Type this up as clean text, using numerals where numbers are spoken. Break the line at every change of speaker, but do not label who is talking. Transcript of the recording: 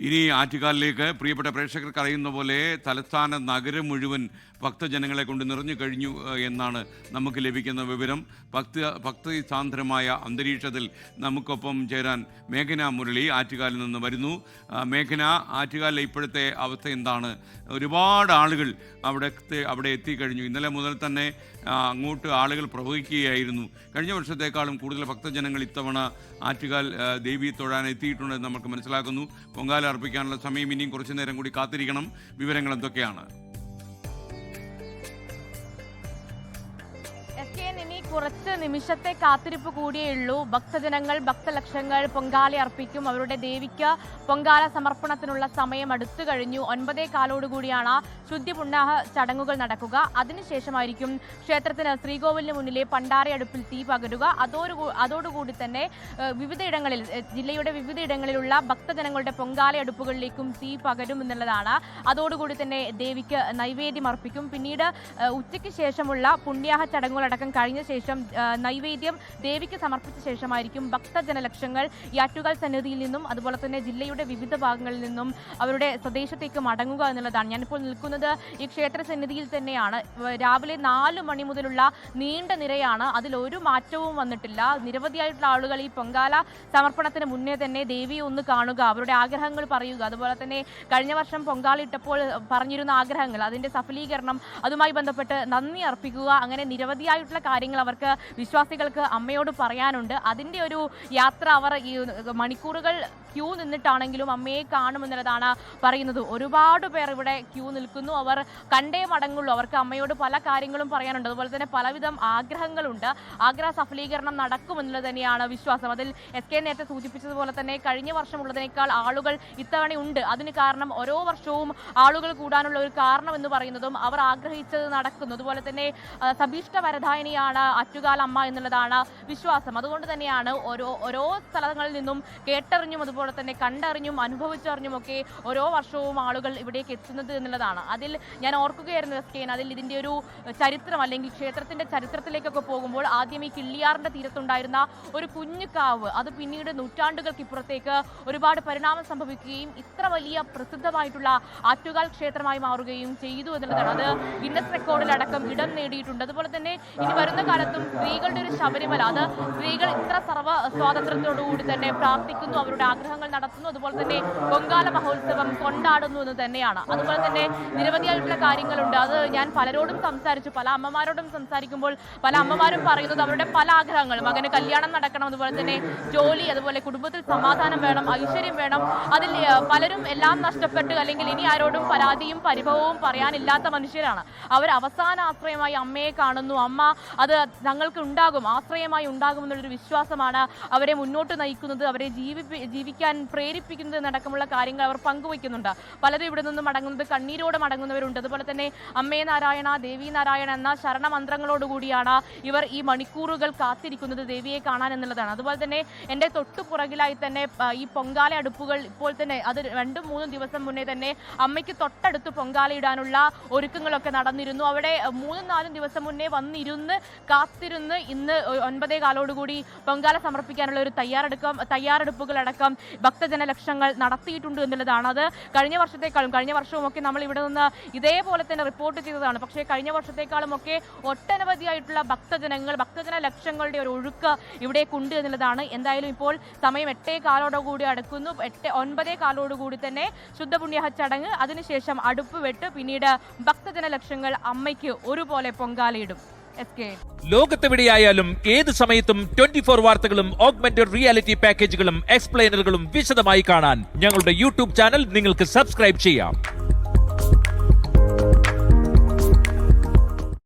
ഇനി ആറ്റുകാലിലേക്ക് പ്രിയപ്പെട്ട പ്രേക്ഷകർക്ക് അറിയുന്ന പോലെ തലസ്ഥാന നഗരം മുഴുവൻ ഭക്തജനങ്ങളെ കൊണ്ട് നിറഞ്ഞു കഴിഞ്ഞു എന്നാണ് നമുക്ക് ലഭിക്കുന്ന വിവരം. ഭക്തി സാന്ദ്രമായ അന്തരീക്ഷത്തിൽ നമുക്കൊപ്പം ചേരാൻ മേഘന മുരളി ആറ്റുകാലിൽ നിന്ന് വരുന്നു. മേഘന, ആറ്റുകാലിലെ ഇപ്പോഴത്തെ അവസ്ഥ എന്താണ്? ഒരുപാട് ആളുകൾ അവിടെ എത്തിക്കഴിഞ്ഞു. ഇന്നലെ മുതൽ തന്നെ അങ്ങോട്ട് ആളുകൾ പ്രവഹിക്കുകയായിരുന്നു. കഴിഞ്ഞ വർഷത്തേക്കാളും കൂടുതൽ ഭക്തജനങ്ങൾ ഇത്തവണ ആറ്റുകാൽ ദേവി തൊഴാൻ എത്തിയിട്ടുണ്ടെന്ന് നമുക്ക് മനസ്സിലാക്കുന്നു. പൊങ്കാല അർപ്പിക്കാനുള്ള സമയം ഇനിയും കുറച്ചു നേരം കൂടി കാത്തിരിക്കണം. വിവരങ്ങൾ എന്തൊക്കെയാണ്?
ഇനി കുറച്ച് നിമിഷത്തെ കാത്തിരിപ്പ് കൂടിയേ ഉള്ളൂ. ഭക്തജനങ്ങൾ ഭക്തലക്ഷങ്ങൾ പൊങ്കാല അർപ്പിക്കും. അവരുടെ ദേവിക്ക് പൊങ്കാല സമർപ്പണത്തിനുള്ള സമയം അടുത്തു കഴിഞ്ഞു. 9:15 ശുദ്ധി പുണ്യാഹ ചടങ്ങുകൾ നടക്കുക. അതിനുശേഷമായിരിക്കും ക്ഷേത്രത്തിന് ശ്രീകോവിലിന് മുന്നിലെ പണ്ടാരയടുപ്പിൽ തീ പകരുക. അതോടുകൂടി തന്നെ ജില്ലയുടെ വിവിധയിടങ്ങളിലുള്ള ഭക്തജനങ്ങളുടെ പൊങ്കാല അടുപ്പുകളിലേക്കും തീ പകരും എന്നുള്ളതാണ്. അതോടുകൂടി തന്നെ ദേവിക്ക് നൈവേദ്യം അർപ്പിക്കും. പിന്നീട് ഉച്ചയ്ക്ക് ശേഷമുള്ള പുണ്യാഹ ചടങ്ങുകളടക്കം കഴിഞ്ഞ ശേഷം നൈവേദ്യം ദേവിക്ക് സമർപ്പിച്ച ശേഷമായിരിക്കും ഭക്തജനലക്ഷങ്ങൾ ഈ ആറ്റുകാൽ സന്നിധിയിൽ നിന്നും അതുപോലെ തന്നെ ജില്ലയുടെ വിവിധ ഭാഗങ്ങളിൽ നിന്നും അവരുടെ സ്വദേശത്തേക്ക് മടങ്ങുക എന്നുള്ളതാണ്. ഞാനിപ്പോൾ നിൽക്കുന്നത് ഈ ക്ഷേത്ര സന്നിധിയിൽ തന്നെയാണ്. രാവിലെ 4 മണി മുതലുള്ള നീണ്ട നിരയാണ്. അതിലൊരു മാറ്റവും വന്നിട്ടില്ല. നിരവധിയായിട്ടുള്ള ആളുകൾ ഈ പൊങ്കാല സമർപ്പണത്തിന് മുന്നേ തന്നെ ദേവിയെ ഒന്ന് കാണുക, അവരുടെ ആഗ്രഹങ്ങൾ പറയുക, അതുപോലെ തന്നെ കഴിഞ്ഞ വർഷം പൊങ്കാല ഇട്ടപ്പോൾ പറഞ്ഞിരുന്ന ആഗ്രഹങ്ങൾ അതിൻ്റെ സഫലീകരണം, അതുമായി ബന്ധപ്പെട്ട് നന്ദി അർപ്പിക്കുക, അങ്ങനെ നിരവധിയായിട്ടുള്ള കാര്യങ്ങൾ അവർക്ക് വിശ്വാസികൾക്ക് അമ്മയോട് പറയാനുണ്ട്. അതിൻ്റെ ഒരു യാത്ര അവർ ഈ മണിക്കൂറുകൾ ക്യൂ നിന്നിട്ടാണെങ്കിലും അമ്മയെ കാണുമെന്നുള്ളതാണ് പറയുന്നത്. ഒരുപാട് പേർ ഇവിടെ ക്യൂ നിൽക്കുന്നു. അവർ കണ്ടേ മടങ്ങുള്ളൂ. അവർക്ക് അമ്മയോട് പല കാര്യങ്ങളും പറയാനുണ്ട്. അതുപോലെ തന്നെ പലവിധം ആഗ്രഹങ്ങളുണ്ട്. ആഗ്രഹ സഫലീകരണം നടക്കുമെന്നുള്ളത് തന്നെയാണ് വിശ്വാസം. അതിൽ SK നേരത്തെ സൂചിപ്പിച്ചതുപോലെ തന്നെ കഴിഞ്ഞ വർഷമുള്ളതിനേക്കാൾ ആളുകൾ ഇത്തവണയുണ്ട്. അതിന് കാരണം ഓരോ വർഷവും ആളുകൾ കൂടാനുള്ള ഒരു കാരണം എന്ന് പറയുന്നതും അവർ ആഗ്രഹിച്ചത് നടക്കുന്നു. അതുപോലെ തന്നെ സഭീഷ്ട വരദായിനിയാണ് ആറ്റുകാൽ അമ്മ എന്നുള്ളതാണ് വിശ്വാസം. അതുകൊണ്ട് തന്നെയാണ് ഓരോ സ്ഥലങ്ങളിൽ നിന്നും കേട്ടറിഞ്ഞും അതുപോലെ തന്നെ കണ്ടറിഞ്ഞും അനുഭവിച്ചറിഞ്ഞും ഒക്കെ ഓരോ വർഷവും ആളുകൾ ഇവിടേക്ക് എത്തുന്നത് എന്നുള്ളതാണ്. അതിൽ ഞാൻ ഓർക്കുകയായിരുന്നു SK, അതിൽ ഇതിൻ്റെ ഒരു ചരിത്രം അല്ലെങ്കിൽ ക്ഷേത്രത്തിൻ്റെ ചരിത്രത്തിലേക്കൊക്കെ പോകുമ്പോൾ ആദ്യം ഈ കിള്ളിയാറിൻ്റെ തീരത്തുണ്ടായിരുന്ന ഒരു കുഞ്ഞു കാവ് അത് പിന്നീട് നൂറ്റാണ്ടുകൾക്കിപ്പുറത്തേക്ക് ഒരുപാട് പരിണാമം സംഭവിക്കുകയും ഇത്ര വലിയ പ്രസിദ്ധമായിട്ടുള്ള ആറ്റുകാൽ ക്ഷേത്രമായി മാറുകയും ചെയ്തു എന്നുള്ളതാണ്. അത് ഗിന്നസ് റെക്കോർഡിലടക്കം ഇടം നേടിയിട്ടുണ്ട്. അതുപോലെ തന്നെ ഇനി വരുന്ന കാലത്തും സ്ത്രീകളുടെ ഒരു ശബരിമല, അത് സ്ത്രീകൾ ഇത്ര സർവ്വ സ്വാതന്ത്ര്യത്തോടുകൂടി തന്നെ പ്രാർത്ഥിക്കുന്നു, അവരുടെ ആഗ്രഹങ്ങൾ നടത്തുന്നു, അതുപോലെ തന്നെ പൊങ്കാല മഹോത്സവം കൊണ്ടാടുന്നു എന്ന് തന്നെയാണ്. അതുപോലെ തന്നെ നിരവധിയായിട്ടുള്ള കാര്യങ്ങളുണ്ട്. അത് ഞാൻ പലരോടും സംസാരിച്ചു, പല അമ്മമാരോടും സംസാരിക്കുമ്പോൾ പല അമ്മമാരും പറയുന്നത് അവരുടെ പല ആഗ്രഹങ്ങൾ, മകന് കല്യാണം നടക്കണം, അതുപോലെ തന്നെ ജോലി, അതുപോലെ കുടുംബത്തിൽ സമാധാനം വേണം, ഐശ്വര്യം വേണം. അതിൽ പലരും എല്ലാം നഷ്ടപ്പെട്ട് അല്ലെങ്കിൽ ഇനി ആരോടും പരാതിയും പരിഭവവും പറയാനില്ലാത്ത മനുഷ്യരാണ്. അവർ അവസാന ആശ്രയമായി അമ്മയെ കാണുന്നു. അമ്മ അത് തങ്ങൾക്ക് ഉണ്ടാകും, ആശ്രയമായി ഉണ്ടാകും എന്നുള്ളൊരു വിശ്വാസമാണ് അവരെ മുന്നോട്ട് നയിക്കുന്നത്, അവരെ ജീവിക്കാൻ പ്രേരിപ്പിക്കുന്നത് നടക്കമുള്ള കാര്യങ്ങൾ അവർ പങ്കുവയ്ക്കുന്നുണ്ട്. പലരും ഇവിടെ നിന്ന് മടങ്ങുന്നത് കണ്ണീരോടെ മടങ്ങുന്നവരുണ്ട്. അതുപോലെ തന്നെ അമ്മേ നാരായണ, ദേവി നാരായണ എന്ന ശരണമന്ത്രങ്ങളോടുകൂടിയാണ് ഇവർ ഈ മണിക്കൂറുകൾ കാത്തിരിക്കുന്നത് ദേവിയെ കാണാൻ എന്നുള്ളതാണ്. അതുപോലെ തന്നെ എൻ്റെ തൊട്ടുപുറകിലായി തന്നെ ഈ പൊങ്കാല അടുപ്പുകൾ ഇപ്പോൾ തന്നെ അത് 2-3 ദിവസം മുന്നേ തന്നെ അമ്മയ്ക്ക് തൊട്ടടുത്ത് പൊങ്കാലയിടാനുള്ള ഒരുക്കങ്ങളൊക്കെ നടന്നിരുന്നു. അവിടെ 3-4 ദിവസം മുന്നേ വന്നിരുന്ന് കാത്തിരുന്ന് ഇന്ന് 9:15 പൊങ്കാല സമർപ്പിക്കാനുള്ള ഒരു തയ്യാറെടുപ്പുകളടക്കം ഭക്തജനലക്ഷങ്ങൾ നടത്തിയിട്ടുണ്ട് എന്നുള്ളതാണ്. അത് കഴിഞ്ഞ വർഷവും ഒക്കെ നമ്മൾ ഇവിടെ നിന്ന് ഇതേപോലെ തന്നെ റിപ്പോർട്ട് ചെയ്തതാണ്. പക്ഷേ കഴിഞ്ഞ വർഷത്തെക്കാളും ഒക്കെ ഒട്ടനവധിയായിട്ടുള്ള ഭക്തജന ലക്ഷങ്ങളുടെ ഒരു ഒഴുക്ക് ഇവിടേക്കുണ്ട് എന്നുള്ളതാണ്. എന്തായാലും ഇപ്പോൾ സമയം 8:15 അടുക്കുന്നു. 9:15 തന്നെ ശുദ്ധപുണ്യാഹ ചടങ്ങ്, അതിനുശേഷം അടുപ്പ് വെട്ട്, പിന്നീട് ഭക്തജനലക്ഷങ്ങൾ അമ്മയ്ക്ക് ഒരുപോലെ പൊങ്കാലയിടും.
ലോകത്തെവിടെയായാലും ഏത് സമയത്തും 24 വാർത്തകളും ഓഗ്മെന്റഡ് റിയാലിറ്റി പാക്കേജുകളും എക്സ്പ്ലെയിനറുകളും വിശദമായി കാണാൻ ഞങ്ങളുടെ YouTube ചാനൽ നിങ്ങൾക്ക് സബ്സ്ക്രൈബ് ചെയ്യാം.